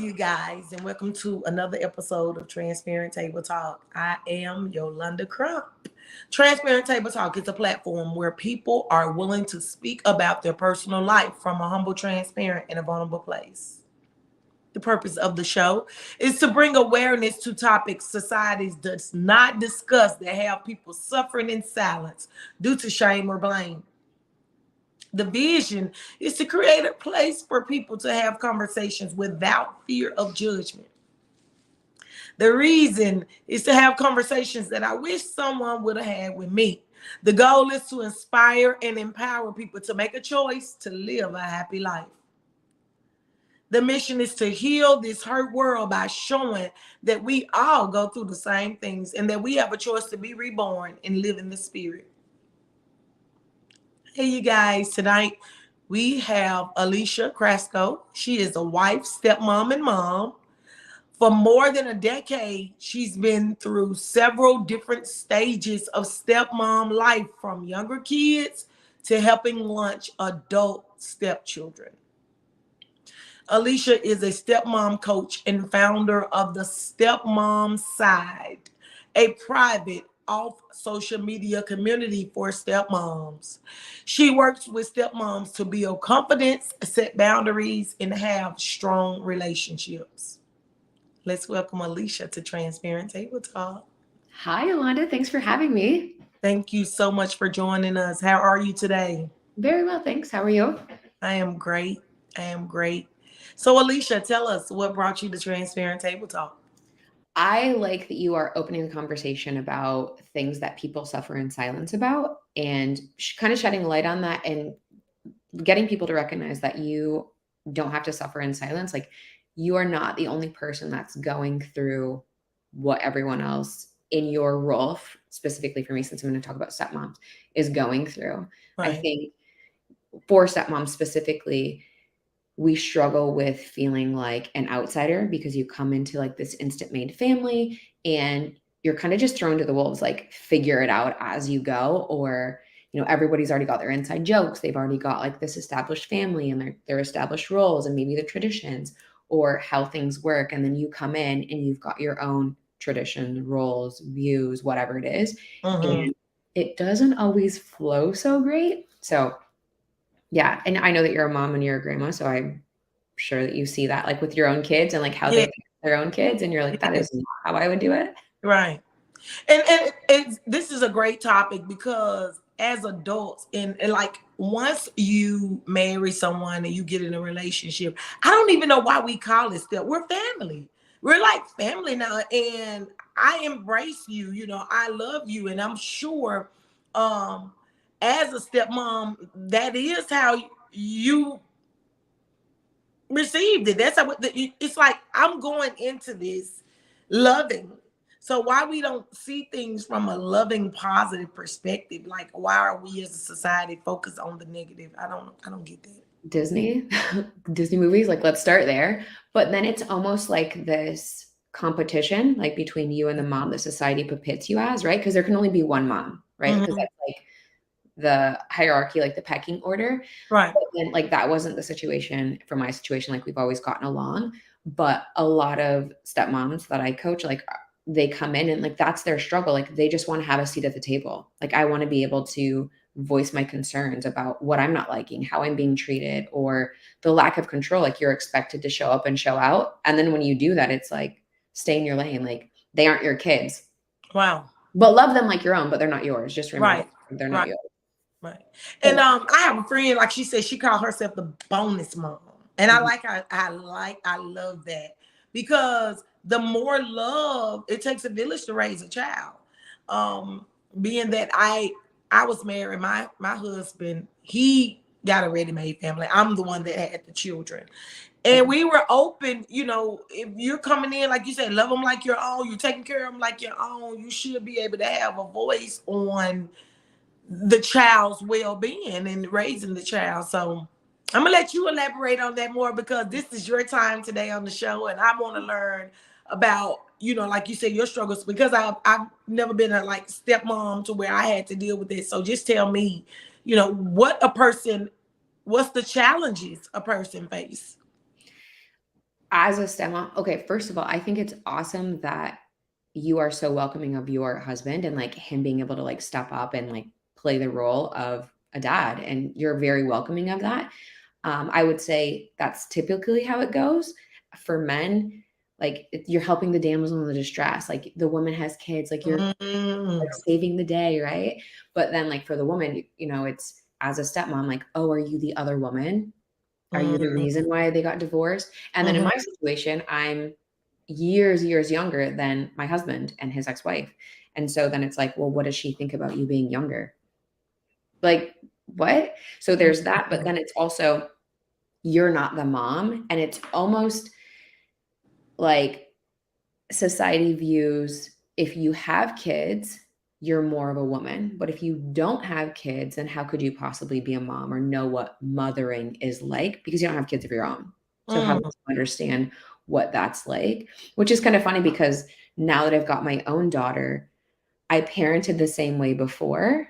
you guys, and welcome to another episode of Transparent Table Talk. I am Yolanda Crump. Transparent Table Talk is a platform where people are willing to speak about their personal life from a humble, transparent, and a vulnerable place. The purpose of the show is to bring awareness to topics society does not discuss that have people suffering in silence due to shame or blame. The vision is to create a place for people to have conversations without fear of judgment. The reason is to have conversations that I wish someone would have had with me. The goal is to inspire and empower people to make a choice to live a happy life. The mission is to heal this hurt world by showing that we all go through the same things and that we have a choice to be reborn and live in the spirit. Hey, you guys, tonight we have Alicia Krasko. She is a wife, stepmom, and mom. For more than a decade, she's been through several different stages of stepmom life, from younger kids to helping launch adult stepchildren. Alicia is a stepmom coach and founder of the Stepmom Side, a private off social media community for stepmoms. She works with stepmoms to build confidence, set boundaries, and have strong relationships. Let's welcome Alicia to Transparent Table Talk. Hi, Yolanda. Thanks for having me. Thank you so much for joining us. How are you today? Very well, thanks. How are you? I am great. I am great. So, Alicia, tell us what brought you to Transparent Table Talk. I like that you are opening the conversation about things that people suffer in silence about and kind of shedding light on that and getting people to recognize that you don't have to suffer in silence. Like, you are not the only person that's going through what everyone else in your role, specifically for me, since I'm going to talk about stepmoms, is going through. Right. I think for stepmoms specifically, we struggle with feeling like an outsider because you come into like this instant made family and you're kind of just thrown to the wolves, like figure it out as you go. Or, everybody's already got their inside jokes. They've already got like this established family and their established roles and maybe the traditions or how things work. And then you come in and you've got your own tradition, roles, views, whatever it is. And it doesn't always flow so great. So yeah. And I know that you're a mom and you're a grandma, so I'm sure that you see that like with your own kids and like how they think their own kids. And you're like, that is not how I would do it. Right. And this is a great topic because as adults and like once you marry someone and you get in a relationship, I don't even know why we call it step. We're family. We're like family now. And I embrace you, I love you. And I'm sure as a stepmom, that is how you received it. That's how it's like I'm going into this loving. So why we don't see things from a loving, positive perspective? Like, why are we as a society focused on the negative? I don't get that. Disney movies, like let's start there. But then it's almost like this competition, like between you and the mom that society pits you as, right? Because there can only be one mom, right? Because that's like the hierarchy, like the pecking order. Right. But then like that wasn't the situation for my situation. Like we've always gotten along. But a lot of stepmoms that I coach, like they come in and like that's their struggle. Like they just want to have a seat at the table. Like I want to be able to voice my concerns about what I'm not liking, how I'm being treated, or the lack of control. Like you're expected to show up and show out. And then when you do that, it's like, stay in your lane. Like they aren't your kids. Wow. But love them like your own, but they're not yours. Just remember they're not yours. Right. And I have a friend, like she said, she called herself the bonus mom. And I love that because the more love, it takes a village to raise a child. Being that I was married, my husband, he got a ready-made family. I'm the one that had the children. And we were open, if you're coming in, like you said, love them like your own, you're taking care of them like your own, you should be able to have a voice on the child's well-being and raising the child. So I'm gonna let you elaborate on that more because this is your time today on the show, and I want to learn about, like you said, your struggles because I've never been a like stepmom to where I had to deal with this. So just tell me, what's the challenges a person face? As a stepmom, okay, first of all, I think it's awesome that you are so welcoming of your husband and like him being able to like step up and like play the role of a dad. And you're very welcoming of that. I would say that's typically how it goes for men. Like you're helping the damsel in the distress. Like the woman has kids, like you're Mm, like saving the day, right? But then like for the woman, you know, it's as a stepmom, like, oh, are you the other woman? Are you the mm, reason why they got divorced? And then in mhm, my situation, I'm years younger than my husband and his ex-wife. And so then it's like, well, what does she think about you being younger? Like, what? So there's that, but then it's also you're not the mom, and it's almost like society views if you have kids, you're more of a woman. But if you don't have kids, then how could you possibly be a mom or know what mothering is like? Because you don't have kids of your own. So how would mm, you understand what that's like? Which is kind of funny because now that I've got my own daughter, I parented the same way before,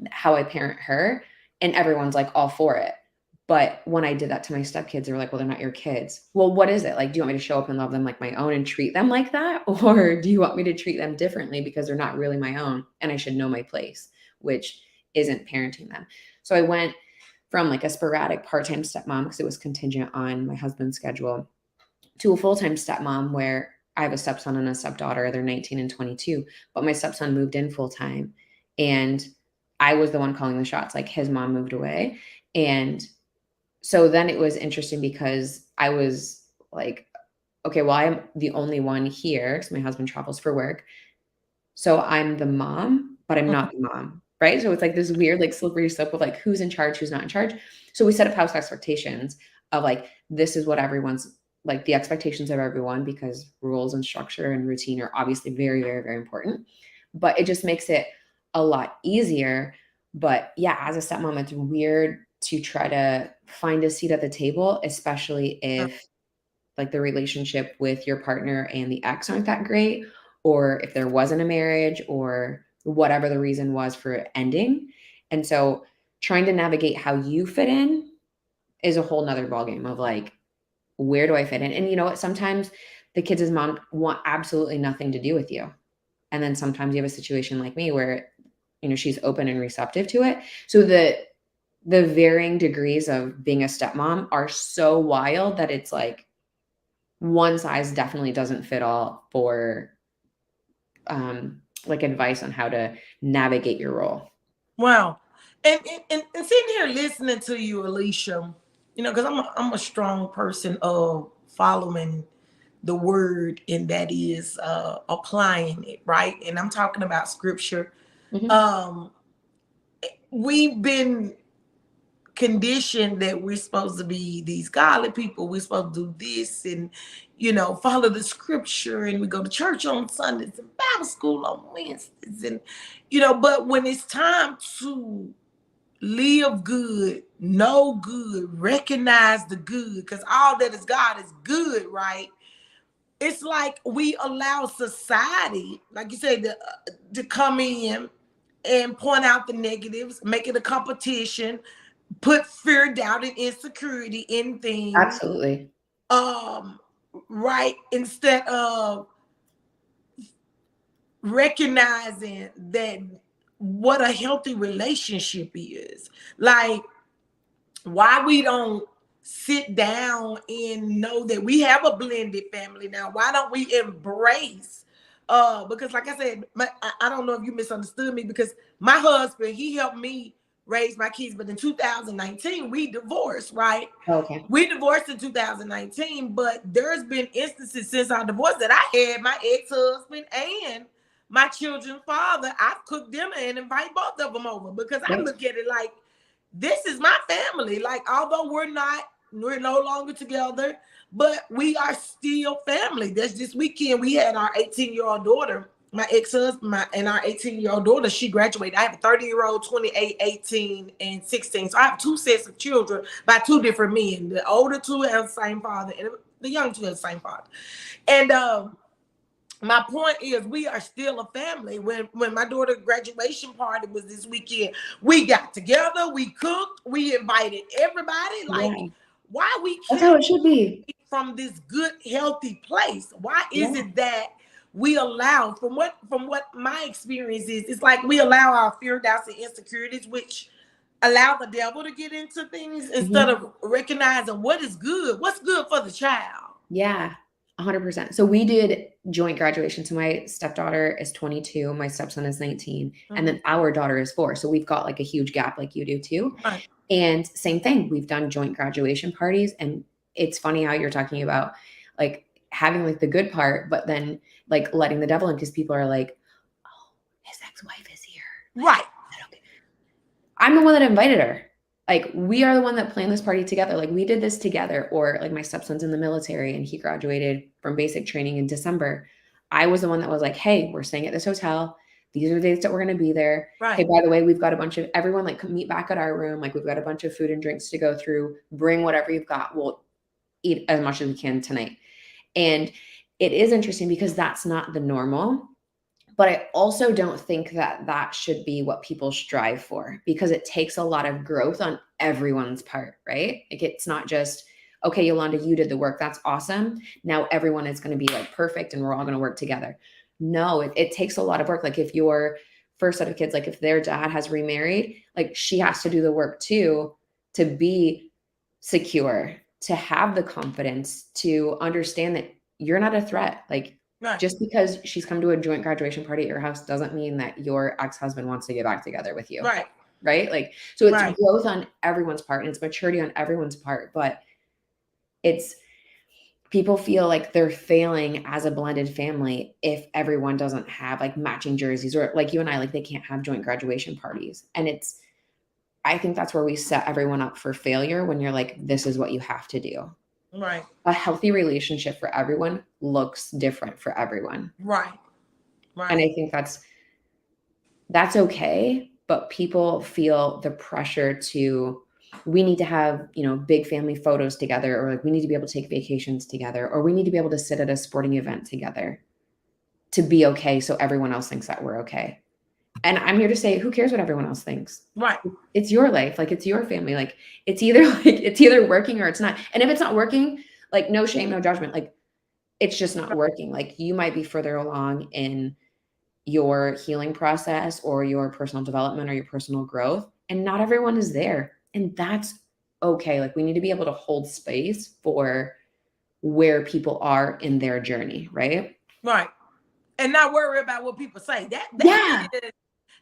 how I parent her, and everyone's like all for it. But when I did that to my stepkids, they were like, well, they're not your kids. Well, what is it? Like, do you want me to show up and love them like my own and treat them like that? Or do you want me to treat them differently because they're not really my own and I should know my place, which isn't parenting them? So I went from like a sporadic part-time stepmom because it was contingent on my husband's schedule to a full-time stepmom where I have a stepson and a stepdaughter. They're 19 and 22, but my stepson moved in full-time and I was the one calling the shots. Like his mom moved away. And so then it was interesting because I was like, okay, well, I'm the only one here because my husband travels for work. So I'm the mom, but I'm not the mom. Right. So it's like this weird, like slippery slope of like who's in charge, who's not in charge. So we set up house expectations of like, this is what everyone's like the expectations of everyone, because rules and structure and routine are obviously very important. But it just makes it a lot easier. But yeah, as a stepmom, it's weird to try to find a seat at the table, especially if like the relationship with your partner and the ex aren't that great, or if there wasn't a marriage or whatever the reason was for it ending. And so trying to navigate how you fit in is a whole nother ballgame of like, where do I fit in? And you know what? Sometimes the kids' mom want absolutely nothing to do with you. And then sometimes you have a situation like me where, you know, she's open and receptive to it. So the varying degrees of being a stepmom are so wild that it's like one size definitely doesn't fit all for like advice on how to navigate your role. wow. And sitting here listening to you, Alicia, you know, because I'm a strong person of following the word, and that is applying it, right? And I'm talking about scripture. Mhm. Um, we've been conditioned that we're supposed to be these godly people. We're supposed to do this and, you know, follow the scripture, and we go to church on Sundays and Bible school on Wednesdays, and, you know, but when it's time to live good, know good, recognize the good, because all that is God is good, right? It's like we allow society, like you said, to come in and point out the negatives, make it a competition, put fear, doubt, and insecurity in things. Absolutely. Um, right, instead of recognizing that what a healthy relationship is. Like, why we don't sit down and know that we have a blended family now? Why don't we embrace because like I said, I don't know if you misunderstood me, because my husband, he helped me raise my kids, but in 2019 we divorced, right? Okay. We divorced in 2019, but there's been instances since our divorce that I had my ex-husband and my children's father, I've cooked dinner and invite both of them over, because I Yep. look at it like, this is my family. Like, although we're no longer together, but we are still family. That's this weekend we had our 18-year-old daughter, my ex-husband, and our 18-year-old daughter, she graduated. I have a 30-year-old, 28, 18, and 16. So I have two sets of children by two different men. The older two have the same father, and the young two have the same father. And my point is, we are still a family. When my daughter's graduation party was this weekend, we got together, we cooked, we invited everybody. Like, Yeah. Why we That's how can't it should be. eat from this good, healthy place? Why is Yeah. it that we allow, from what my experience is, it's like we allow our fear, doubts, and insecurities, which allow the devil to get into things instead Mhm. of recognizing what is good, what's good for the child. Yeah, 100%. So we did joint graduation. So my stepdaughter is 22, my stepson is 19, and then our daughter is 4. So we've got like a huge gap like you do too. Right. And same thing, we've done joint graduation parties. And it's funny how you're talking about like having like the good part, but then like letting the devil in because people are like, oh, his ex-wife is here. Right. Okay. I'm the one that invited her. Like, we are the one that planned this party together. Like, we did this together. Or like my stepson's in the military and he graduated from basic training in December. I was the one that was like, hey, we're staying at this hotel. These are the dates that we're going to be there. Hey, Right. by the way, we've got a bunch of everyone like meet back at our room. Like, we've got a bunch of food and drinks to go through. Bring whatever you've got. We'll eat as much as we can tonight. And it is interesting because that's not the normal. But I also don't think that that should be what people strive for because it takes a lot of growth on everyone's part, right? Like, it's not just, okay, Yolanda, you did the work. That's awesome. Now everyone is going to be like perfect and we're all going to work together. No, it takes a lot of work. Like, if your first set of kids, like if their dad has remarried, like she has to do the work too, to be secure, to have the confidence, to understand that you're not a threat. Like, Right. just because she's come to a joint graduation party at your house doesn't mean that your ex-husband wants to get back together with you. Right. Right? Like, so it's Right. growth on everyone's part and it's maturity on everyone's part, but it's people feel like they're failing as a blended family if everyone doesn't have like matching jerseys, or like you and I, like they can't have joint graduation parties. And I think that's where we set everyone up for failure when you're like, this is what you have to do. Right. A healthy relationship for everyone looks different for everyone. Right. And Right. I think that's okay, but people feel the pressure to, we need to have, big family photos together, or like we need to be able to take vacations together, or we need to be able to sit at a sporting event together to be okay so everyone else thinks that we're okay. And I'm here to say, who cares what everyone else thinks? Right. It's your life. Like, it's your family. Like, it's either working or it's not. And if it's not working, like, no shame, no judgment. Like, it's just not working. Like, you might be further along in your healing process or your personal development or your personal growth, and not everyone is there. And that's okay. Like, we need to be able to hold space for where people are in their journey, right? Right. And not worry about what people say. Yeah.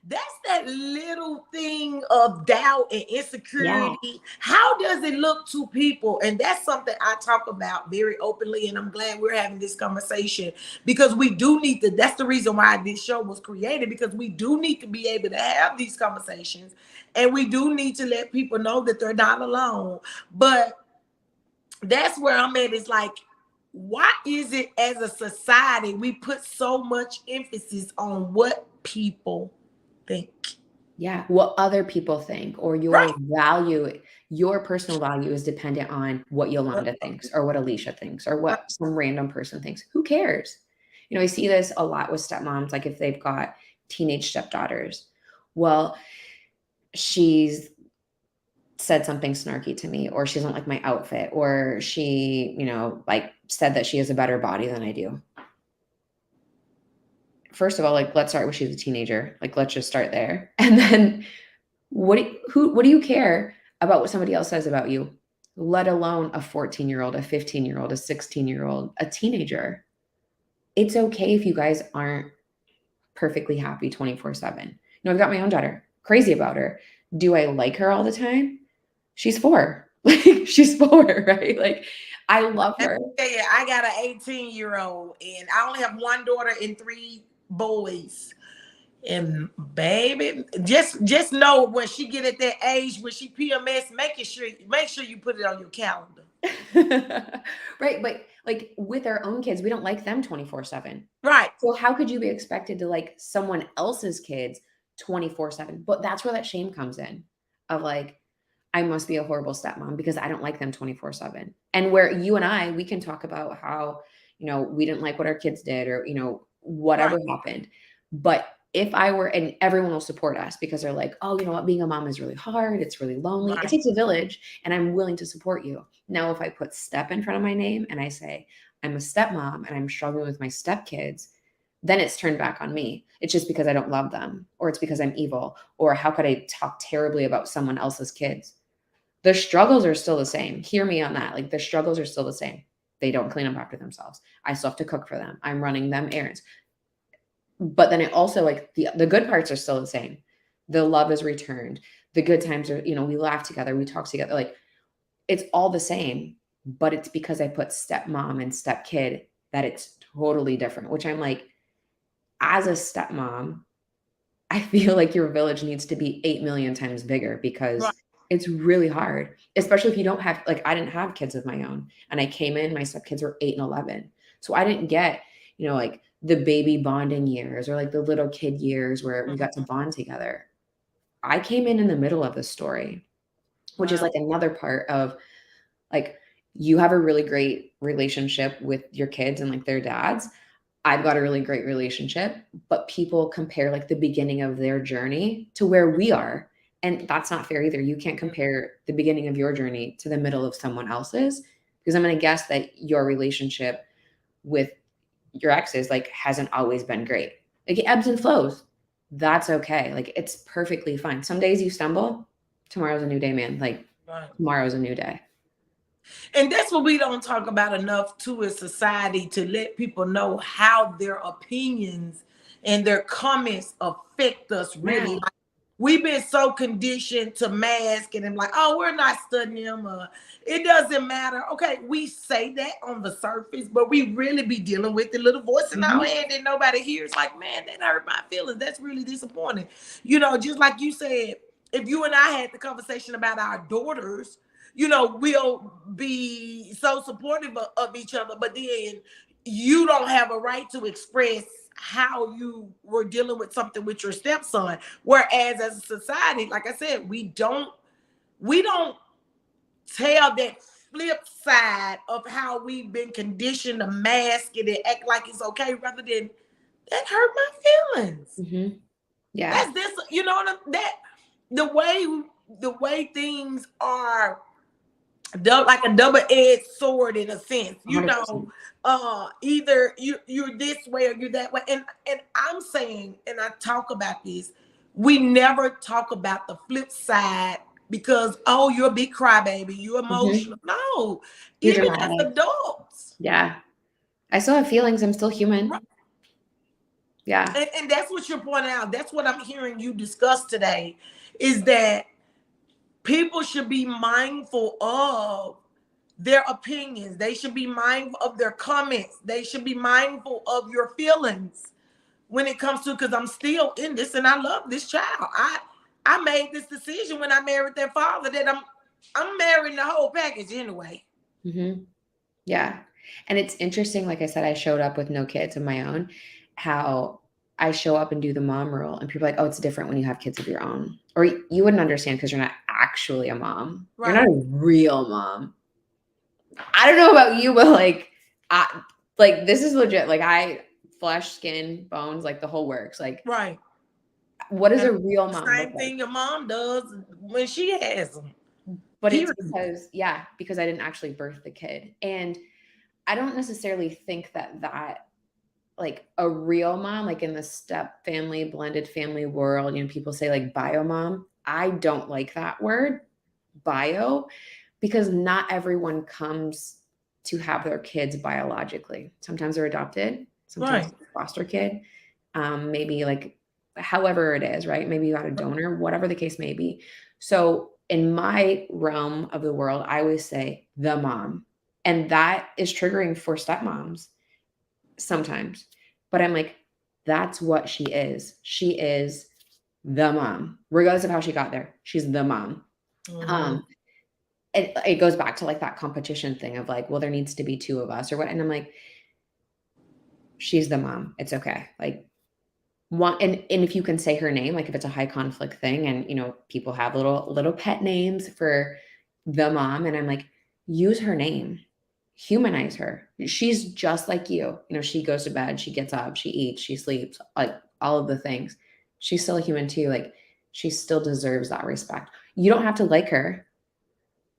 That's that little thing of doubt and Yeah. insecurity. How does it look to people? And that's something I talk about very openly. And I'm glad we're having this conversation because we do need to. That's the reason why this show was created, because we do need to be able to have these conversations. And we do need to let people know that they're not alone. But that's where I'm at. It's like, why is it as a society we put so much emphasis on what people think? Yeah. What other people think, or your Right. value, your personal value is dependent on what Yolanda thinks or what Alicia thinks or what some random person thinks. Who cares? I see this a lot with stepmoms, like if they've got teenage stepdaughters. Well, she's said something snarky to me, or she doesn't like my outfit, or she, like said that she has a better body than I do. First of all, like, let's start with she's a teenager. Like, let's just start there. And then what do you care about what somebody else says about you, let alone a 14-year-old, a 15-year-old, a 16-year-old, a teenager? It's okay if you guys aren't perfectly happy 24/7. I've got my own daughter, crazy about her. Do I like her all the time? She's 4. Like, she's 4, right? Like, I love her. Yeah, I got an 18-year-old and I only have one daughter and 3 boys. And baby, just know when she get at that age when she PMS, make sure you put it on your calendar. Right. But like with our own kids, we don't like them 24/7. Right. So how could you be expected to like someone else's kids 24/7? But that's where that shame comes in of like, I must be a horrible stepmom because I don't like them 24/7. And where you and I, we can talk about how, we didn't like what our kids did, or, whatever Right. happened. But if I were, and everyone will support us because they're like, oh, you know what, being a mom is really hard. It's really lonely. It Right. takes a village, and I'm willing to support you. Now, if I put step in front of my name and I say, I'm a stepmom and I'm struggling with my stepkids, then it's turned back on me. It's just because I don't love them, or it's because I'm evil, or how could I talk terribly about someone else's kids? The struggles are still the same. Hear me on that. Like, the struggles are still the same. They don't clean up after themselves. I still have to cook for them. I'm running them errands. But then it also, like, the good parts are still the same. The love is returned. The good times are, we laugh together, we talk together. Like, it's all the same, but it's because I put stepmom and stepkid that it's totally different, which I'm like, as a stepmom, I feel like your village needs to be 8 million times bigger because Right. it's really hard, especially if you don't have, like, I didn't have kids of my own. And I came in, my stepkids were 8 and 11. So I didn't get, like the baby bonding years or like the little kid years where we got to Mhm. bond together. I came in the middle of the story, which is Wow. like another part of, like, you have a really great relationship with your kids and like their dads. I've got a really great relationship, but people compare like the beginning of their journey to where we are. And that's not fair either. You can't compare the beginning of your journey to the middle of someone else's, because I'm going to guess that your relationship with your exes like hasn't always been great. Like, it ebbs and flows. That's okay. Like, it's perfectly fine. Some days you stumble, tomorrow's a new day, man. Like, Right. tomorrow's a new day. And that's what we don't talk about enough too in society, to let people know how their opinions and their comments affect us Yeah. really. Like, we've been so conditioned to mask and I'm like, oh, we're not studying them. It doesn't matter. Okay, we say that on the surface, but we really be dealing with the little voice in our Mhm. head that nobody hears. Like, man, that hurt my feelings. That's really disappointing. Just like you said, if you and I had the conversation about our daughters, we'll be so supportive of each other, but then you don't have a right to express how you were dealing with something with your stepson. Whereas as a society, like I said, we don't tell that flip side of how we've been conditioned to mask it and act like it's okay, rather than that hurt my feelings. Mhm. Yeah. That's this, that the way things are, like a double-edged sword in a sense. 100%. Either you're this way or you're that way. And I'm saying, and I talk about this, we never talk about the flip side, because, oh, you're a big crybaby, you're Mhm. emotional. No, You're even as dramatic. adults. Yeah. I still have feelings. I'm still Right. human. Yeah. And that's what you're pointing out. That's what I'm hearing you discuss today, is that people should be mindful of their opinions. They should be mindful of their comments. They should be mindful of your feelings when it comes to, because I'm still in this and I love this child. I made this decision when I married their father that I'm marrying the whole package anyway. Mhm. Yeah. And it's interesting, like I said, I showed up with no kids of my own, how I show up and do the mom role, and people are like, "Oh, it's different when you have kids of your own." Or you wouldn't understand because you're not actually a mom. You're Right. not a real mom. I don't know about you, but I like, this is legit. Like, I flesh, skin, bones, like the whole works. Like, Right. what does And a real the mom look same like? thing your mom does when she has them. But it's Period. because, yeah, because I didn't actually birth the kid. And I don't necessarily think that like a real mom, like in the step family, blended family world, people say like bio mom. I don't like that word, bio, because not everyone comes to have their kids biologically. Sometimes they're adopted, sometimes Right. it's a foster kid, maybe like however it is, right? Maybe you got a donor, whatever the case may be. So in my realm of the world, I always say the mom. And that is triggering for stepmoms sometimes. But I'm like, that's what she is. She is the mom, regardless of how she got there. She's the mom. Mhm. Um, it goes back to like that competition thing of like, well, there needs to be two of us or what. And I'm like, she's the mom. It's okay. Like, one, and if you can say her name, like if it's a high conflict thing, and people have little pet names for the mom, and I'm like, use her name, humanize her. She's just like you. She goes to bed, she gets up, she eats, she sleeps, like all of the things. she's still a human too. Like, she still deserves that respect. You don't have to like her,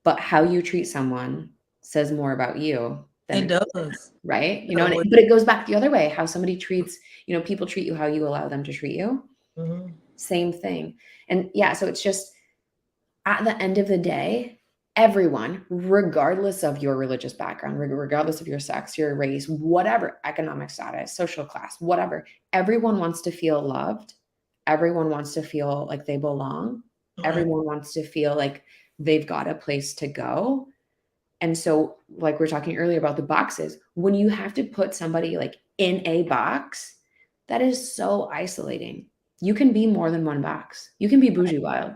but how you treat someone says more about you than It does. right? So But it goes back the other way. How somebody treats, people treat you, how you allow them to treat you. mhm. Same thing. And yeah, so it's just at the end of the day, everyone, regardless of your religious background, regardless of your sex, your race, whatever, economic status, social class, whatever, everyone wants to feel loved. Everyone wants to feel like they belong. Right. Everyone wants to feel like they've got a place to go. And so, like we were talking earlier about the boxes, when you have to put somebody like in a box, that is so isolating. You can be more than one box. You can be bougie wild.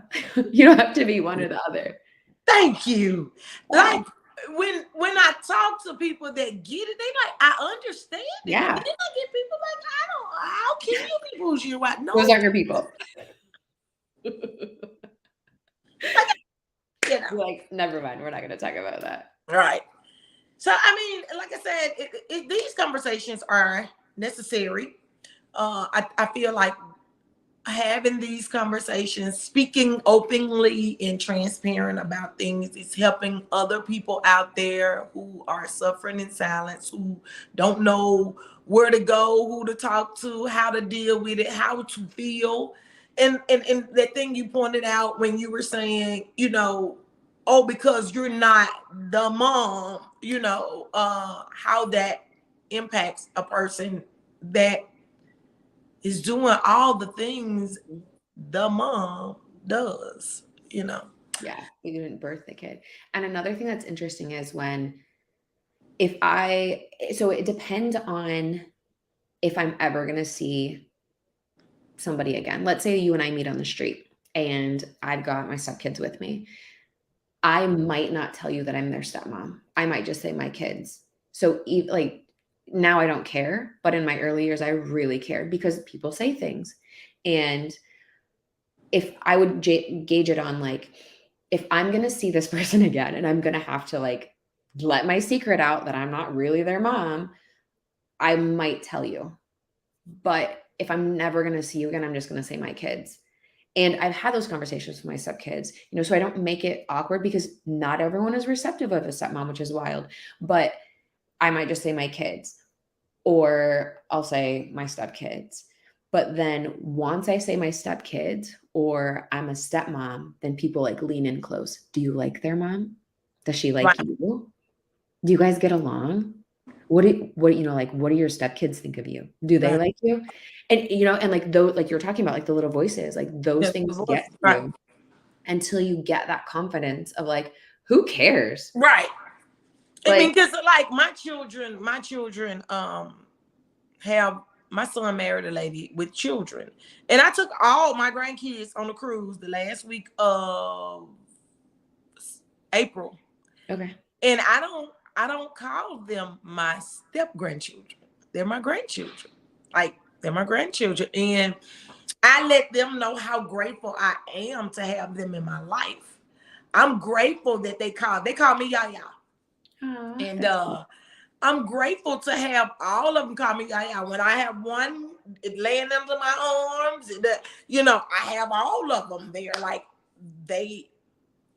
You don't have to be one or the other. Thank you. Yeah. Like when I talk to people that get it, they like, I understand it. Yeah. But then I get people like, how can you be bougie or what? No, Those aren't your people. you know. Like, never mind. We're not going to talk about that. Right. So I mean, like I said, these conversations are necessary. I feel like having these conversations, speaking openly and transparent about things is helping other people out there who are suffering in silence, who don't know where to go, who to talk to, how to deal with it, how to feel. And that thing you pointed out when you were saying, oh, because you're not the mom, how that impacts a person that is doing all the things the mom does. Yeah. You didn't birth the kid. And another thing that's interesting is so it depends on if I'm ever going to see somebody again. Let's say you and I meet on the street and I've got my stepkids with me. I might not tell you that I'm their stepmom. I might just say my kids. So like now I don't care, but in my early years, I really cared because people say things. And if I would gauge it on like, if I'm going to see this person again and I'm going to have to like let my secret out that I'm not really their mom, I might tell you. But if I'm never going to see you again, I'm just going to say my kids. And I've had those conversations with my stepkids, so I don't make it awkward because not everyone is receptive of a stepmom, which is wild. But I might just say my kids, or I'll say my stepkids. But then once I say my stepkids or I'm a stepmom, then people like lean in close. Do you like their mom? Does she like you? Do you guys get along? What do your stepkids think of you? Do they like you? And and like those, like you're talking about, like the little voices, like those things get through until you get that confidence of like, who cares? Right. Like, I mean, because like my children have, my son married a lady with children, and I took all my grandkids on a cruise the last week of April. okay. And I don't call them my step grandchildren. They're my grandchildren. Like, they're my grandchildren. And I let them know how grateful I am to have them in my life. I'm grateful that they call me Yaya. Aww, And I'm grateful to have all of them call me Yaya. When I have one laying under my arms, I have all of them there. Like, they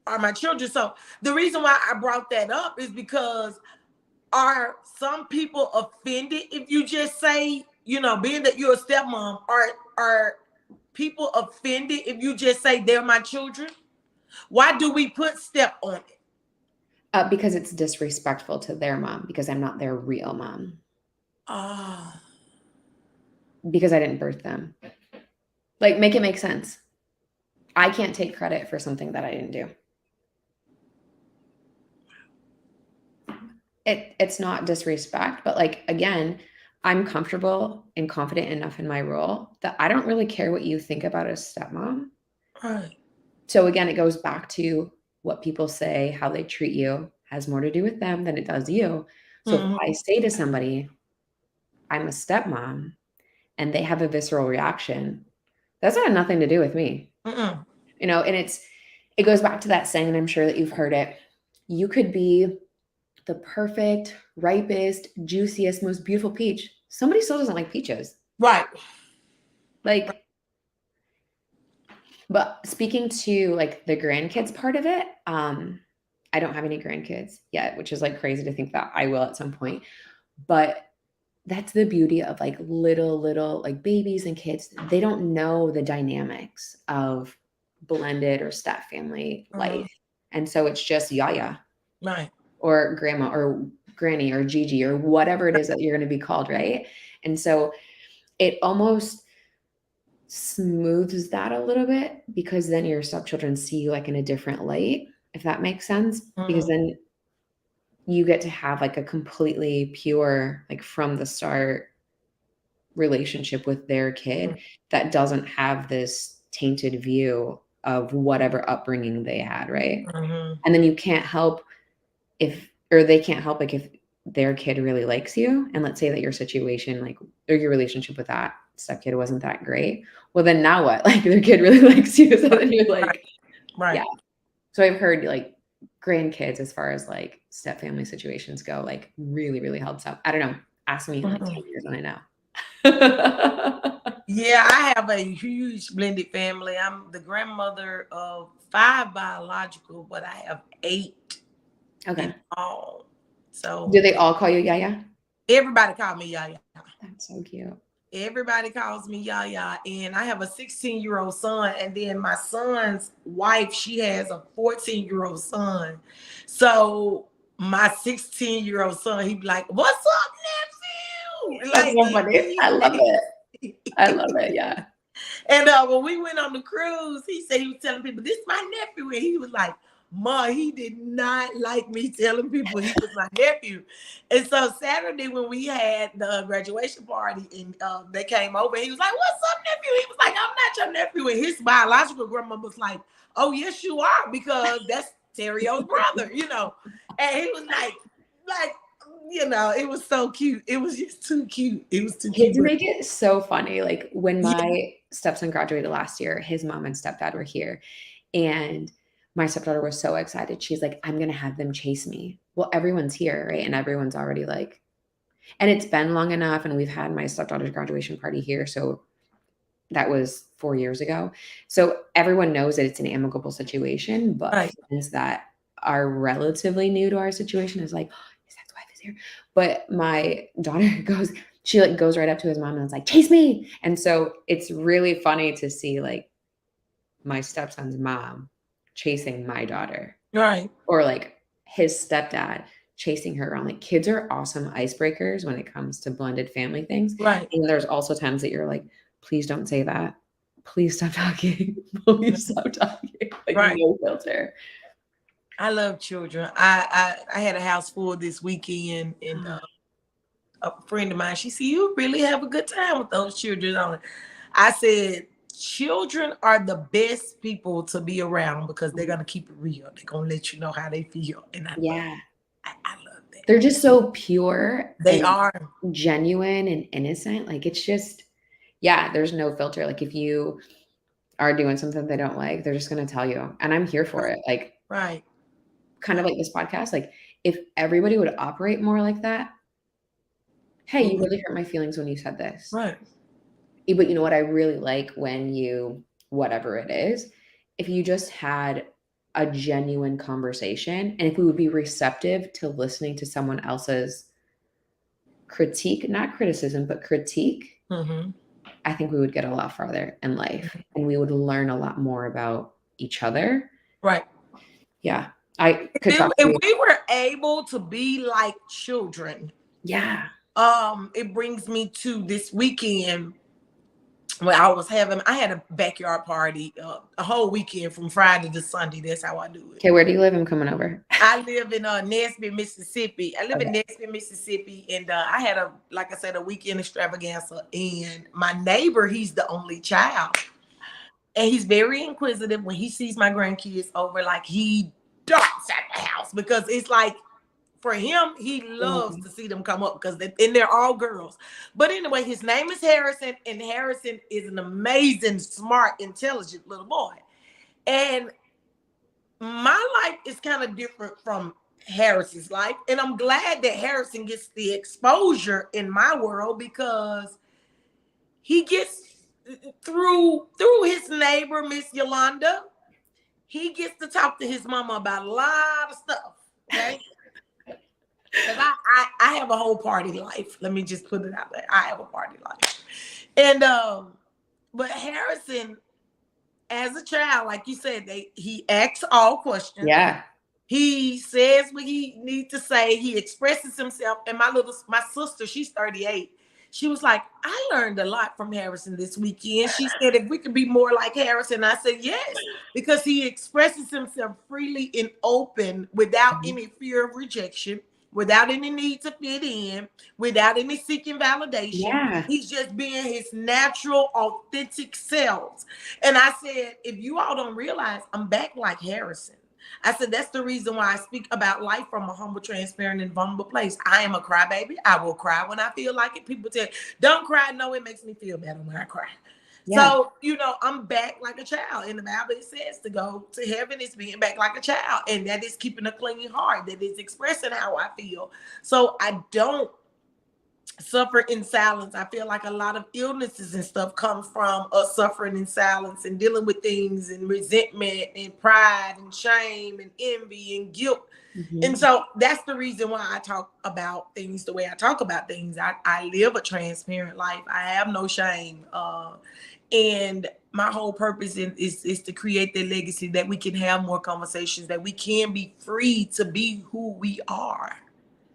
are my children. So the reason why I brought that up is because, are some people offended if you just say, being that you're a stepmom, are people offended if you just say they're my children? Why do we put step on it? Because it's disrespectful to their mom, because I'm not their real mom. Because I didn't birth them. Like, make it make sense. I can't take credit for something that I didn't do. It's not disrespect, but like, again, I'm comfortable and confident enough in my role that I don't really care what you think about a stepmom. Right. So again, it goes back to what people say, how they treat you has more to do with them than it does you. So if I say to somebody, I'm a stepmom, and they have a visceral reaction, that's got nothing to do with me. And it goes back to that saying, and I'm sure that you've heard it. You could be the perfect, ripest, juiciest, most beautiful peach. Somebody still doesn't like peaches. Right. Like, But speaking to like the grandkids part of it, I don't have any grandkids yet, which is like crazy to think that I will at some point. But that's the beauty of like little like babies and kids. They don't know the dynamics of blended or step family life. And so it's just yaya Right. or grandma or granny or Gigi or whatever it is that you're going to be called, right? And so it almost smooths that a little bit because then your stepchildren see you like in a different light, if that makes sense. Because then you get to have like a completely pure, like from the start relationship with their kid that doesn't have this tainted view of whatever upbringing they had, right? And then you can't help if, or they can't help like if their kid really likes you, and let's say that your situation, like, or your relationship with that stepkid wasn't that great, well then now what? Like their kid really likes you, so then you're like, Right. yeah. So I've heard like grandkids, as far as like step family situations go, like really helps out. I don't know. Ask me in like 10 years when I know. Yeah, I have a huge blended family. I'm the grandmother of 5 biological, but I have 8 Okay. in all. So Do they all call you Yaya? everybody call me Yaya. That's so cute. Everybody calls me Yaya, and I have a 16-year-old son, and then my son's wife, she has a 14-year-old son. So my 16-year-old son, he'd be like, "What's up, nephew?" That's Like so funny. I love it. I love it. Yeah. And when we went on the cruise, he said he was telling people, "This is my nephew," and he was like, "Ma, he did not like me telling people he was my nephew." And so Saturday when we had the graduation party and they came over, he was like, "What's up, nephew?" He was like, "I'm not your nephew." And his biological grandma was like, "Oh, yes, you are, because that's Terrio's brother, you know." And he was like, you know, it was so cute. It was just too cute. It was too cute. Kids make it so funny. Like when Yeah. my stepson graduated last year, his mom and stepdad were here, and my stepdaughter was so excited. She's like, "I'm going to have them chase me." Well, everyone's here, right? And everyone's already like, and it's been long enough. And we've had my stepdaughter's graduation party here. So that was 4 years ago. So everyone knows that it's an amicable situation, but Right. friends that are relatively new to our situation is like, "Oh, his ex-wife is here." But my daughter she like goes right up to his mom and is like, "Chase me." And so it's really funny to see like my stepson's mom chasing my daughter, Right. or like his stepdad chasing her around. Like kids are awesome icebreakers when it comes to blended family things. Right. And there's also times that you're like, "Please don't say that. Please stop talking. Please stop talking." Like Right. no filter. I love children. I had a house full this weekend, and a friend of mine, she said, "You really have a good time with those children on it." I said, "Children are the best people to be around because they're gonna keep it real. They're gonna let you know how they feel." And Yeah. I love that. They're just so pure They and are. genuine and innocent. Like it's just, yeah, there's no filter. Like if you are doing something they don't like, they're just gonna tell you. And I'm here for it. Like Right. kind of like this podcast. Like if everybody would operate more like that, "Hey, you really hurt my feelings when you said this." Right. But you know what I really like when you, whatever it is, if you just had a genuine conversation, and if we would be receptive to listening to someone else's critique, not criticism, but critique, Mm-hmm. I think we would get a lot farther in life and we would learn a lot more about each other. Right. Yeah. I could talk to If you. we were able to be like children, Yeah. it brings me to this weekend. Well, I had a backyard party a whole weekend from Friday to Sunday. That's how I do it. Okay, where do you live? I'm coming over. I live in Nesbit, Mississippi. I live in Okay. Nesbit, Mississippi, and I had like I said, a weekend extravaganza. And my neighbor, he's the only child, and he's very inquisitive. When he sees my grandkids over, like he darts at the house because it's like, for him, he loves to see them come up because they're all girls. But anyway, his name is Harrison, and Harrison is an amazing, smart, intelligent little boy. And my life is kind of different from Harrison's life. And I'm glad that Harrison gets the exposure in my world because he gets through his neighbor, Miss Yolanda, he gets to talk to his mama about a lot of stuff. Okay. Because I have a whole party life. Let me just put it out there. I have a party life. And but Harrison, as a child, like you said, he asks all questions. Yeah. He says what he needs to say. He expresses himself. And my sister, she's 38. She was like, I learned a lot from Harrison this weekend. She said, if we could be more like Harrison. I said, yes, because he expresses himself freely and open without any fear of rejection, without any need to fit in, without any seeking validation. Yeah. He's just being his natural, authentic selves. And I said, if you all don't realize, I'm back like Harrison. I said, that's the reason why I speak about life from a humble, transparent, and vulnerable place. I am a crybaby. I will cry when I feel like it. People tell, don't cry. No, it makes me feel better when I cry. Yeah. So, I'm back like a child. In the Bible, it says to go to heaven is being back like a child. And that is keeping a clean heart. That is expressing how I feel. So I don't suffer in silence. I feel like a lot of illnesses and stuff come from us suffering in silence and dealing with things and resentment and pride and shame and envy and guilt. And so that's the reason why I talk about things the way I talk about things. I live a transparent life. I have no shame. And my whole purpose is to create that legacy, that we can have more conversations, that we can be free to be who we are.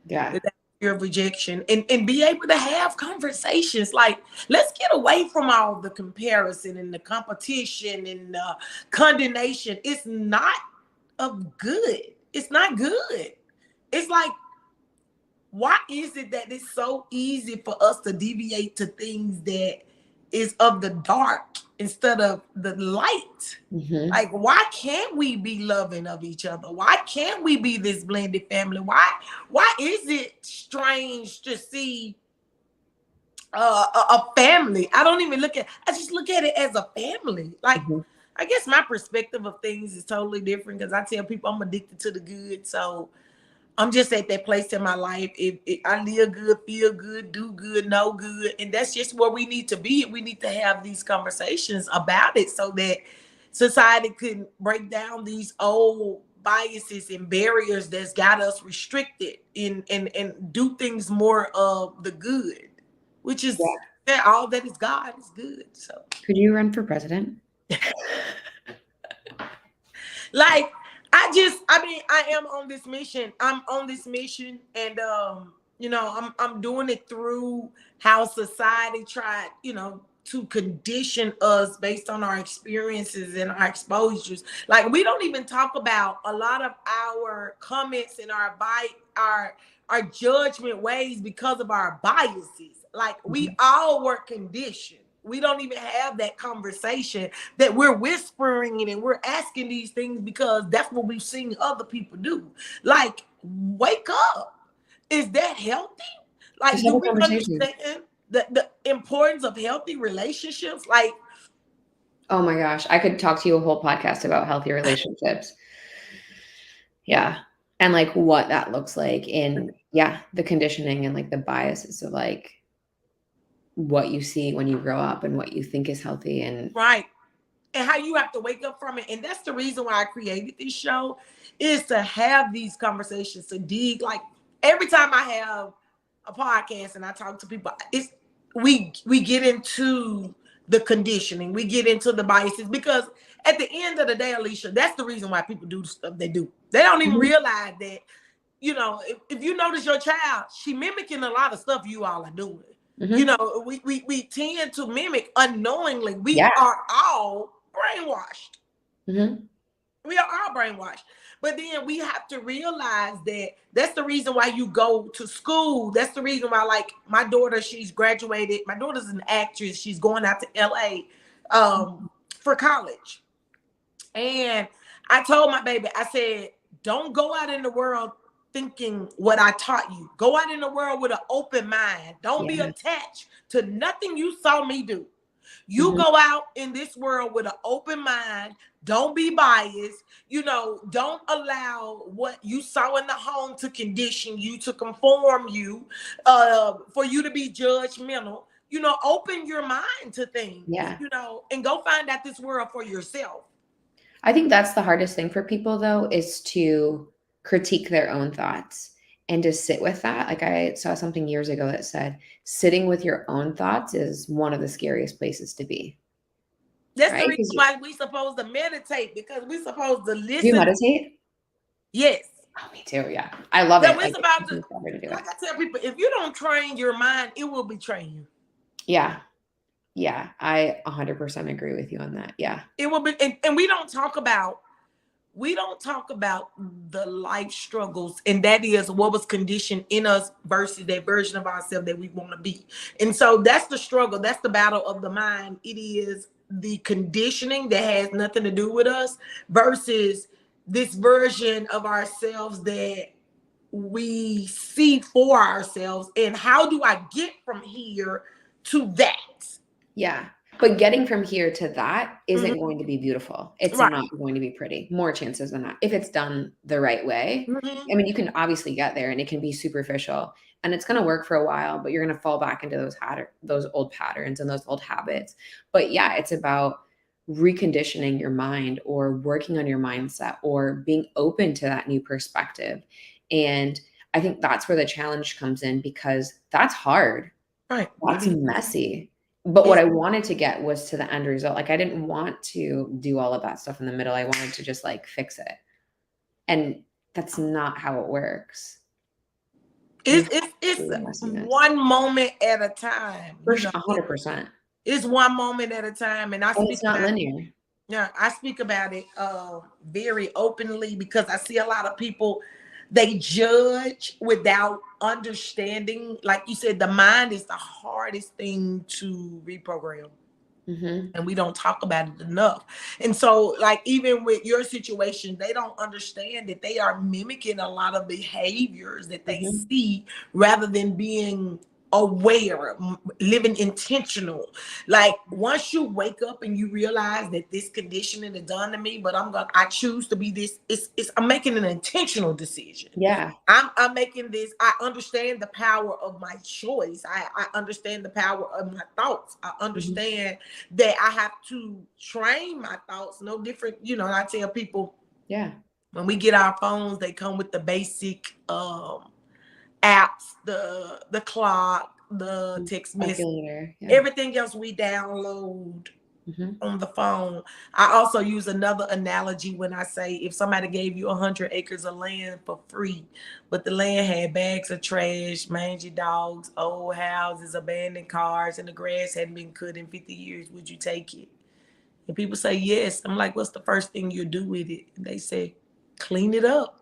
Yeah. Fear of rejection and be able to have conversations. Like, let's get away from all the comparison and the competition and the condemnation. It's not of good. It's not good. It's like, why is it that it's so easy for us to deviate to things that is of the dark instead of the light? Like, why can't we be loving of each other? Why can't we be this blended family? Why is it strange to see a family? I just look at it as a family. Like, I guess my perspective of things is totally different, because I tell people I'm addicted to the good. So I'm just at that place in my life. If I live good, feel good, do good, know good. And that's just where we need to be. We need to have these conversations about it so that society can break down these old biases and barriers that's got us restricted and do things more of the good, which is that all that is God is good. So could you run for president? Like, I am on this mission. I'm on this mission, and I'm doing it through how society tried, to condition us based on our experiences and our exposures. Like, we don't even talk about a lot of our comments and our judgment ways because of our biases. Like, we all were conditioned. We don't even have that conversation that we're whispering and we're asking these things because that's what we've seen other people do. Like, wake up. Is that healthy? Like, do we understand the importance of healthy relationships? Like, oh my gosh, I could talk to you a whole podcast about healthy relationships. Yeah. And like what that looks like in, the conditioning and like the biases of like what you see when you grow up and what you think is healthy. And right. And how you have to wake up from it. And that's the reason why I created this show, is to have these conversations, to dig. Like, every time I have a podcast and I talk to people, we get into the conditioning, we get into the biases, because at the end of the day, Alicia, that's the reason why people do the stuff they do. They don't even realize that, if you notice your child, she mimicking a lot of stuff you all are doing. We tend to mimic unknowingly. We are all brainwashed. We are all brainwashed. But then we have to realize that that's the reason why you go to school. That's the reason why, like, my daughter, she's graduated. My daughter's an actress. She's going out to LA for college. And I told my baby, I said, don't go out in the world thinking what I taught you. Go out in the world with an open mind. Don't be attached to nothing you saw me do. You go out in this world with an open mind. Don't be biased. Don't allow what you saw in the home to condition you, to conform you, for you to be judgmental. open your mind to things, Yeah. and go find out this world for yourself. I think that's the hardest thing for people, though, is to critique their own thoughts and to sit with that. Like, I saw something years ago that said sitting with your own thoughts is one of the scariest places to be. That's the Right? reason why we supposed to meditate, because we supposed to Do you listen. meditate? Yes. Oh, me too. Yeah. I love So it. it's about to, To do like it. I tell people, if you don't train your mind, it will betray you. Yeah. Yeah. I 100% agree with you on that. Yeah. It will be, and we don't talk about the life struggles, and that is what was conditioned in us versus that version of ourselves that we want to be. And so that's the struggle. That's the battle of the mind. It is the conditioning that has nothing to do with us versus this version of ourselves that we see for ourselves. And how do I get from here to that? Yeah. But getting from here to that isn't Mhm. going to be beautiful. It's Right. not going to be pretty. More chances than not. If it's done the right way. Mhm. I mean, you can obviously get there and it can be superficial and it's going to work for a while, but you're going to fall back into those old patterns and those old habits. But yeah, it's about reconditioning your mind or working on your mindset or being open to that new perspective. And I think that's where the challenge comes in, because that's hard. Right. That's messy. But what It's I wanted to get was to the end result. Like, I didn't want to do all of that stuff in the middle. I wanted to just like fix it. And that's not how it works. You have it's to do messiness. one moment at a time. For sure, 100%. It's one moment at a time, and And it's not linear. I speak about it very openly, because I see a lot of people, they judge without understanding. Like you said, the mind is the hardest thing to reprogram. Mm-hmm. And we don't talk about it enough. And so, like, even with your situation, they don't understand that they are mimicking a lot of behaviors that they Mm-hmm. see, rather than being aware, living intentional. Like, once you wake up and you realize that this conditioning is done to me, but I choose to be this. I'm making an intentional decision. Yeah. I'm making this. I understand the power of my choice. I understand the power of my thoughts. I understand that I have to train my thoughts. No different, I tell people, Yeah. when we get our phones, they come with the basic apps, the clock, the text message, Calculator. Yeah. everything else we download Mm-hmm. on the phone. I also use another analogy when I say, if somebody gave you 100 acres of land for free, but the land had bags of trash, mangy dogs, old houses, abandoned cars, and the grass hadn't been cut in 50 years, would you take it? And people say yes. I'm like, what's the first thing you do with it? And they say, clean it up.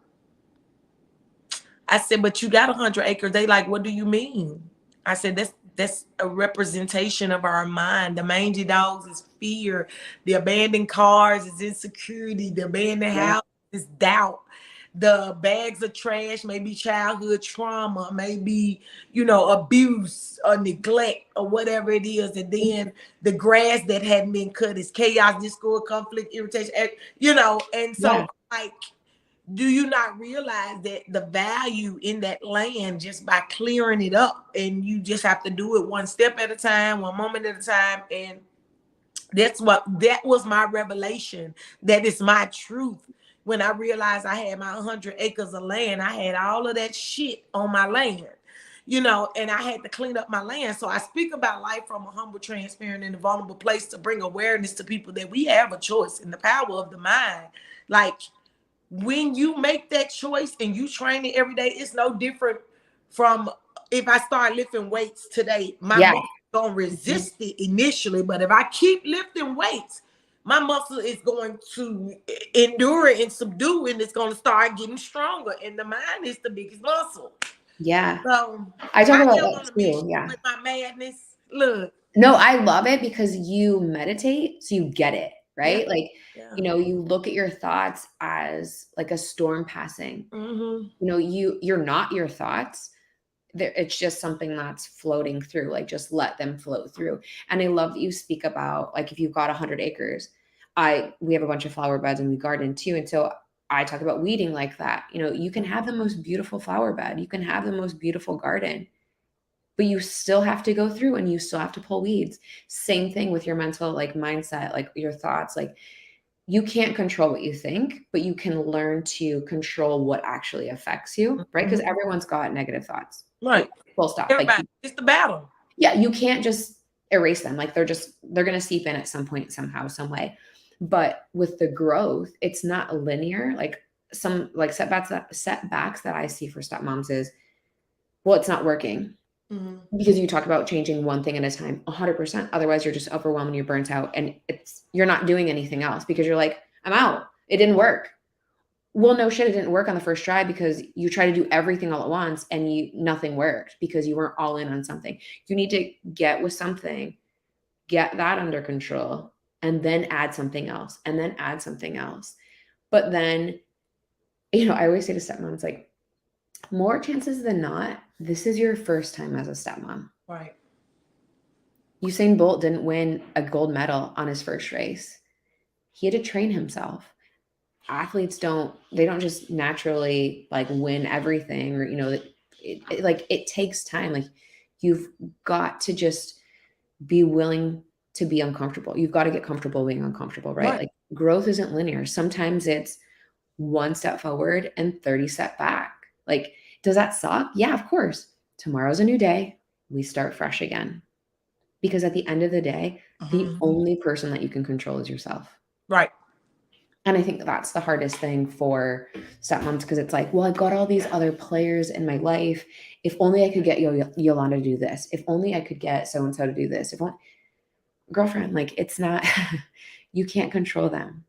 I said, but you got 100 acres. They like, what do you mean? I said, that's a representation of our mind. The mangy dogs is fear. The abandoned cars is insecurity. The abandoned house is doubt. The bags of trash may be childhood trauma, maybe, abuse or neglect or whatever it is. And then the grass that hadn't been cut is chaos, discord, conflict, irritation, and so, like, do you not realize that the value in that land, just by clearing it up, and you just have to do it one step at a time, one moment at a time? And that was my revelation. That is my truth. When I realized I had my 100 acres of land, I had all of that shit on my land, and I had to clean up my land. So I speak about life from a humble, transparent, and vulnerable place, to bring awareness to people that we have a choice in the power of the mind. Like, when you make that choice and you train it every day, it's no different from if I start lifting weights today. My muscle gonna resist it initially, but if I keep lifting weights, my muscle is going to endure it and subdue, and it's going to start getting stronger. And the mind is the biggest muscle. Yeah. So I talk about am that on a too. mission Yeah. with my madness. Look. No, I love it because you meditate, so you get it, right? Yeah. Like, Yeah. You look at your thoughts as like a storm passing. Mm-hmm. You're not your thoughts. It's just something that's floating through. Like, just let them float through. And I love that you speak about, like, if you've got 100 acres, we have a bunch of flower beds and we garden too. And so I talk about weeding like that. You can have the most beautiful flower bed. You can have the most beautiful garden. but you still have to go through and you still have to pull weeds. Same thing with your mental like mindset, like your thoughts. Like you can't control what you think, but you can learn to control what actually affects you, right? Because everyone's got negative thoughts. Right. Full stop. Like Everybody. It's the battle. yeah, you can't just erase them. Like they're going to seep in at some point, somehow, some way. But with the growth, it's not linear. Like some like setbacks that I see for stepmoms is, well, it's not working. Because you talk about changing one thing at a time, 100%. Otherwise, you're just overwhelmed and you're burnt out, and you're not doing anything else because you're like, I'm out. It didn't work. Well, no shit, it didn't work on the first try because you try to do everything all at once and nothing worked because you weren't all in on something. You need to get with something, get that under control, and then add something else, and then add something else. But then, I always say to stepmoms, like, more chances than not, this is your first time as a stepmom. Right. Usain Bolt didn't win a gold medal on his first race. He had to train himself. Athletes don't just naturally like win everything, or it takes time. Like you've got to just be willing to be uncomfortable. You've got to get comfortable being uncomfortable, right? Like growth isn't linear. Sometimes it's one step forward and 30 step back. Like, does that suck? Yeah, of course. Tomorrow's a new day. We start fresh again. Because at the end of the day, the only person that you can control is yourself. Right. And I think that's the hardest thing for stepmoms, because it's like, well, I've got all these other players in my life. If only I could get Yolanda to do this. If only I could get so-and-so to do this. Girlfriend, like it's not, you can't control them.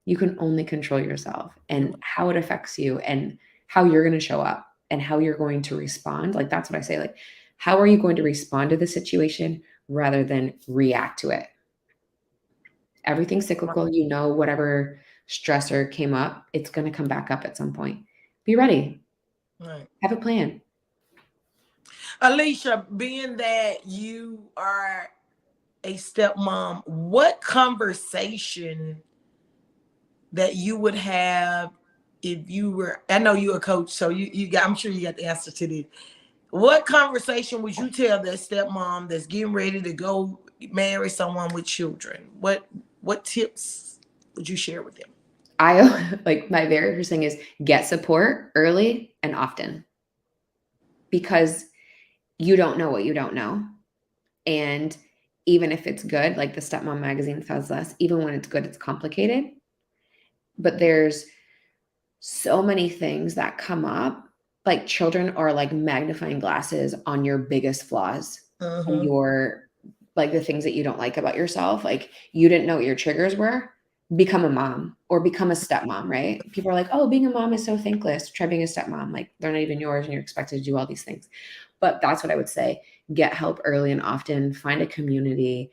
You can only control yourself and how it affects you and how you're going to show up and how you're going to respond. Like, that's what I say. Like, how are you going to respond to the situation rather than react to it? Everything's cyclical. Whatever stressor came up, it's going to come back up at some point. Be ready. Right. Have a plan. Alicia, being that you are a stepmom, what conversation that you would have if you were, I know you're a coach, so I'm sure you got the answer to this. What conversation would you tell that stepmom that's getting ready to go marry someone with children? What tips would you share with them? I like my very first thing is get support early and often, because you don't know what you don't know. And even if it's good, like the Stepmom magazine says this, even when it's good, it's complicated. But there's so many things that come up. Like children are like magnifying glasses on your biggest flaws, and your like the things that you don't like about yourself. Like you didn't know what your triggers were. Become a mom or become a stepmom, right? People are like, oh, being a mom is so thankless. Try being a stepmom. Like they're not even yours and you're expected to do all these things. But that's what I would say. Get help early and often. Find a community.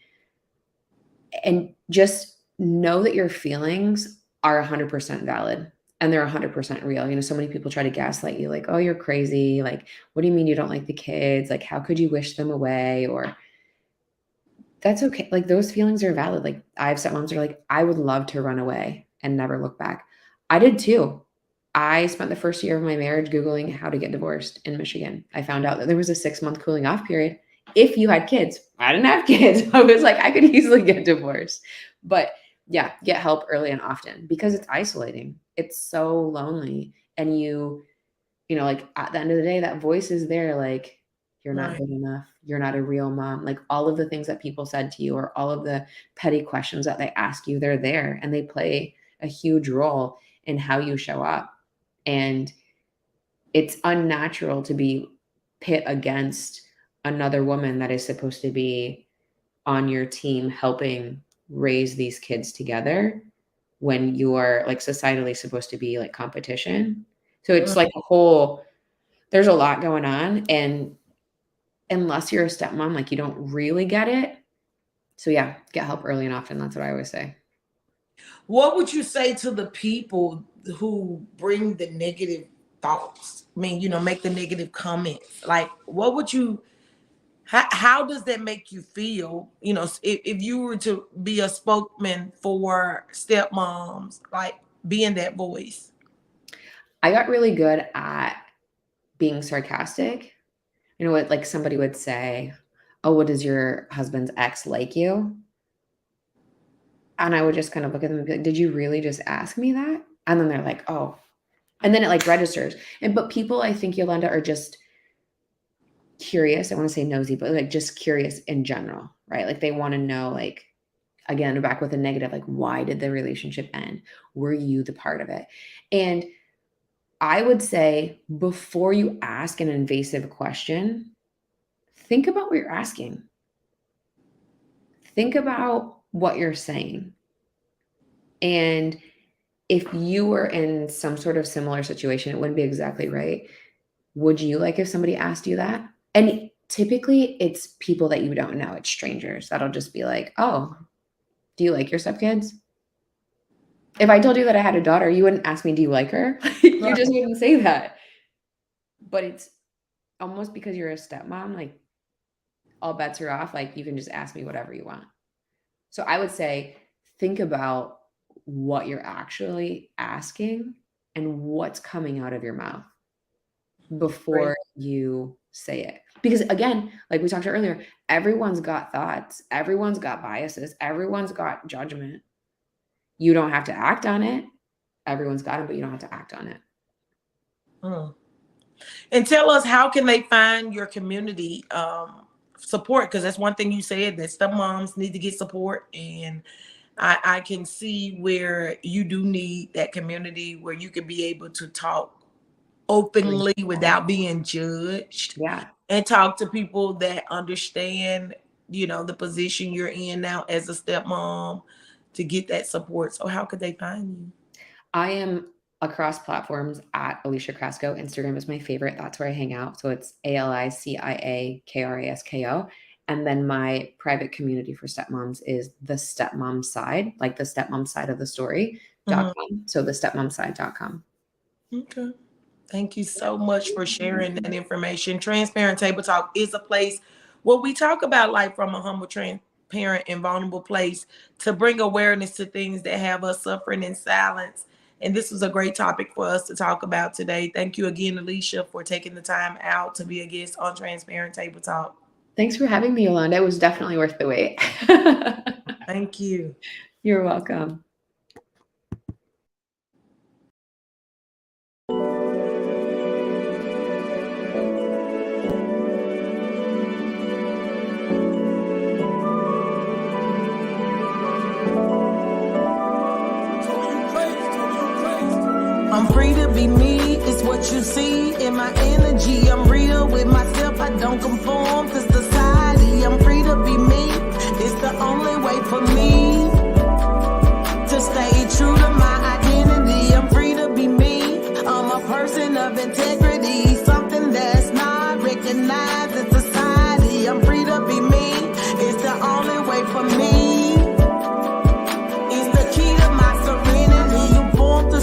And just know that your feelings are 100% valid and they're 100% real. So many people try to gaslight you like, oh, you're crazy. Like, what do you mean you don't like the kids? Like, how could you wish them away? Or that's okay. Like those feelings are valid. Like I have stepmoms who are like, I would love to run away and never look back. I did too. I spent the first year of my marriage Googling how to get divorced in Michigan. I found out that there was a 6-month cooling off period if you had kids. I didn't have kids. I was like, I could easily get divorced. But yeah, get help early and often because it's isolating. It's so lonely. And like at the end of the day, that voice is there like, you're not good enough. You're not a real mom. Like all of the things that people said to you or all of the petty questions that they ask you, they're there and they play a huge role in how you show up. And it's unnatural to be pit against another woman that is supposed to be on your team helping raise these kids together when you are like societally supposed to be like competition. So it's like there's a lot going on, and unless you're a stepmom, like you don't really get it. So yeah, get help early and often. That's what I always say. What would you say to the people who bring the negative thoughts? I mean, make the negative comments. Like, what would you, how does that make you feel? If you were to be a spokesman for stepmoms, like being that voice. I got really good at being sarcastic. You know what, like somebody would say, oh, what does your husband's ex like you? And I would just kind of look at them and be like, did you really just ask me that? And then they're like, oh. And then it like registers. But people, I think, Yolanda, are just curious. I want to say nosy, but like just curious in general, right? Like they want to know, like, again, back with a negative, like, why did the relationship end? Were you the part of it? And I would say before you ask an invasive question, think about what you're asking. Think about what you're saying. And if you were in some sort of similar situation, it wouldn't be exactly right. Would you like if somebody asked you that? And typically it's people that you don't know. It's strangers. That'll just be like, oh, do you like your stepkids? If I told you that I had a daughter, you wouldn't ask me, do you like her? You just wouldn't say that. But it's almost because you're a stepmom, like all bets are off. Like you can just ask me whatever you want. So I would say, think about what you're actually asking and what's coming out of your mouth before you say it. Because again, like we talked about earlier, everyone's got thoughts, everyone's got biases, everyone's got judgment. You don't have to act on it. Everyone's got it, but you don't have to act on it. And tell us, how can they find your community support? Because that's one thing you said, that stepmoms need to get support. And I can see where you do need that community where you can be able to talk openly without being judged. Yeah. And talk to people that understand, you know, the position you're in now as a stepmom, to get that support. So how could they find you? I am across platforms at Alicia Krasko. Instagram is my favorite. That's where I hang out. So it's ALICIAKRASKO. And then my private community for stepmoms is the stepmom side, like the stepmom side of the story.com. So the stepmomside.com. Okay. Thank you so much for sharing that information. Transparent Table Talk is a place where we talk about life from a humble, transparent, and vulnerable place to bring awareness to things that have us suffering in silence. And this was a great topic for us to talk about today. Thank you again, Alicia, for taking the time out to be a guest on Transparent Table Talk. Thanks for having me, Yolanda. It was definitely worth the wait. Thank you. You're welcome. I'm free to be me, it's what you see in my energy. I'm real with myself, I don't conform to society. I'm free to be me, it's the only way for me to stay true to my identity. I'm free to be me, I'm a person of integrity, something that's not recognized in society. I'm free to be me, it's the only way for me. It's the key to my serenity. You born to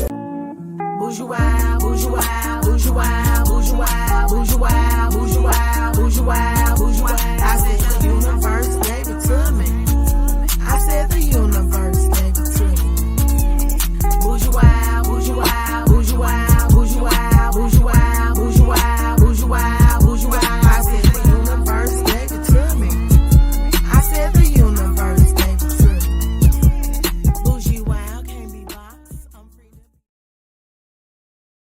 bourgeois, bourgeois, bourgeois, bourgeois, bourgeois, bourgeois, bourgeois, bourgeois. I said universe.